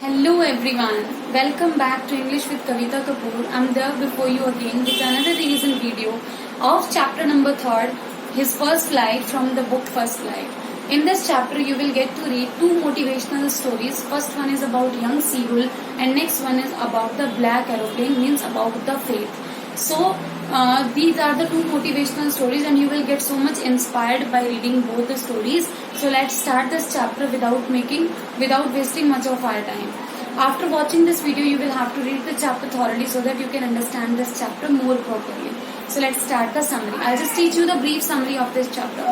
Hello everyone, welcome back to English with Kavita Kapoor. I'm there before you again with another reason video of chapter number 3, his first slide from the book First Slide. In this chapter you will get to read two motivational stories. First one is about young seagull and next one is about the black aeroplane, means about the faith. So these are the two motivational stories and you will get so much inspired by reading both the stories. So let's start this chapter without wasting much of our time. After watching this video you will have to read the chapter thoroughly so that you can understand this chapter more properly. So let's start the summary. I'll just teach you the brief summary of this chapter.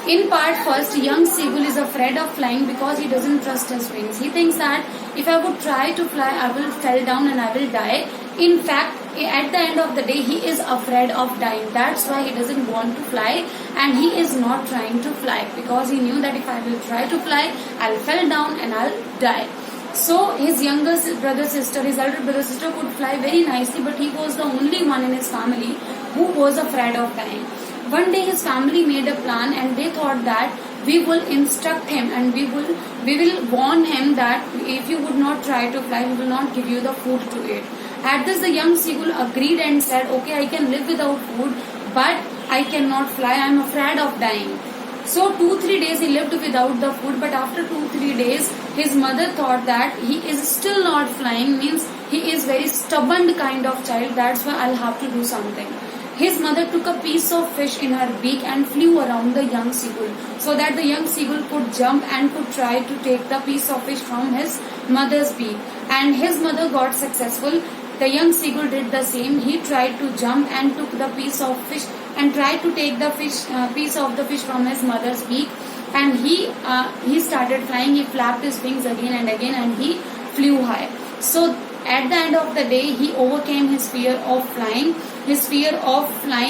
In part first, young seagull is afraid of flying because he doesn't trust his wings. He thinks that if I would try to fly, I will fall down and I will die. In fact, at the end of the day, he is afraid of dying. That's why he doesn't want to fly and he is not trying to fly because he knew that if I will try to fly, I'll fall down and I'll die. So his elder brother sister could fly very nicely, but he was the only one in his family who was afraid of dying. One day his family made a plan and they thought that we will instruct him and we will warn him that if you would not try to fly, we will not give you the food to eat. At this the young seagull agreed and said, okay, I can live without food, but I cannot fly, I am afraid of dying. So 2-3 days he lived without the food, but after 2-3 days his mother thought that he is still not flying, means he is very stubborn kind of child, that's why I'll have to do something. His mother took a piece of fish in her beak and flew around the young seagull so that the young seagull could jump and could try to take the piece of fish from his mother's beak. And his mother got successful. The young seagull did the same. He tried to jump and took the piece of fish and tried to take the piece of the fish from his mother's beak. And he started flying. He flapped his wings again and he flew high. So at the end of the day, he overcame his fear of flying,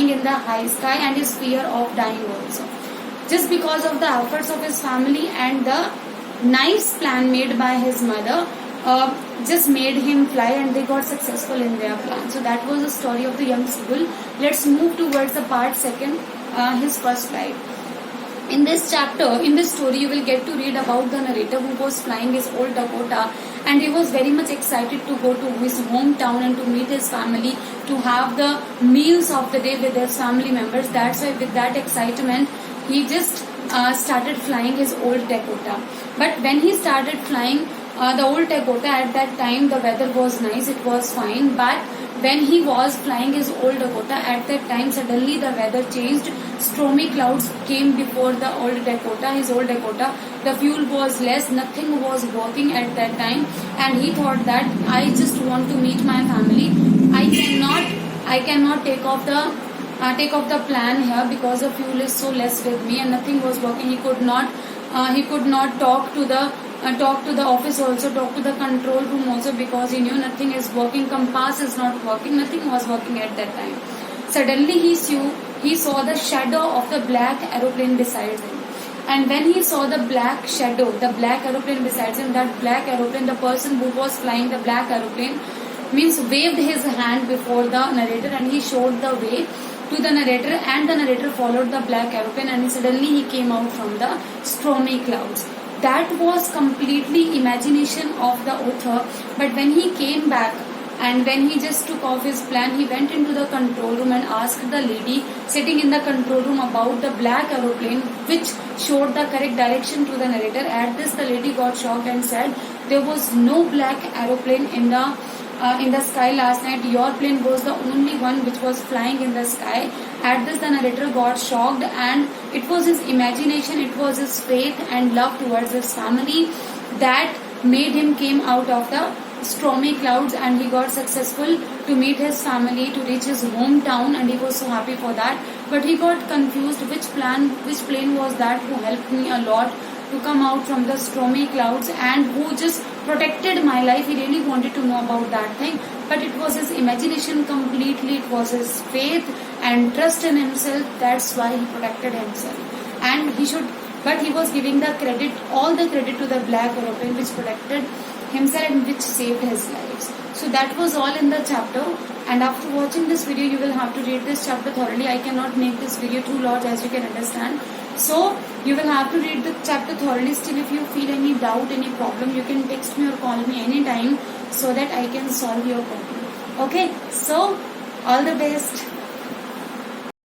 in the high sky, and his fear of dying also. Just because of the efforts of his family and the nice plan made by his mother, just made him fly and they got successful in their plan. So that was the story of the young seagull. Let's move towards the part second, his first slide. In this chapter, in this story, you will get to read about the narrator who was flying his old Dakota and he was very much excited to go to his hometown and to meet his family, to have the meals of the day with his family members. That's why with that excitement, he just started flying his old Dakota. But when he started flying the old Dakota, at that time the weather was nice, it was fine, but when he was flying his old Dakota, at that time suddenly the weather changed. Stormy clouds came before the old Dakota, his old Dakota. The fuel was less, nothing was working at that time, and he thought that I just want to meet my family. I cannot take off the plan here because the fuel is so less with me and nothing was working. He could not talk to the office also, talk to the control room also, because he knew nothing is working. Compass is not working, nothing was working at that time. Suddenly he saw the shadow of the black aeroplane beside him. And when he saw the black shadow, the black aeroplane beside him, that black aeroplane, the person who was flying the black aeroplane, means waved his hand before the narrator and he showed the way to the narrator, and the narrator followed the black aeroplane and suddenly he came out from the stormy clouds. That was completely imagination of the author, but when he came back and when he just took off his plan, he went into the control room and asked the lady sitting in the control room about the black aeroplane which showed the correct direction to the narrator. At this the lady got shocked and said, there was no black aeroplane in the sky last night. Your plane was the only one which was flying in the sky. At this the narrator got shocked, and it was his imagination, it was his faith and love towards his family that made him came out of the stormy clouds, and he got successful to meet his family, to reach his hometown, and he was so happy for that. But he got confused which plane was that who helped me a lot to come out from the stormy clouds and who just protected my life. He really wanted to know about that thing, but it was his imagination completely, it was his faith and trust in himself, that's why he protected himself. And but he was giving all the credit to the black aeroplane which protected himself and which saved his lives. So that was all in the chapter, and after watching this video you will have to read this chapter thoroughly. I cannot make this video too large, as you can understand. So You will have to read the chapter thoroughly. Still, if you feel any doubt, any problem, you can text me or call me anytime so that I can solve your problem. Okay, so all the best.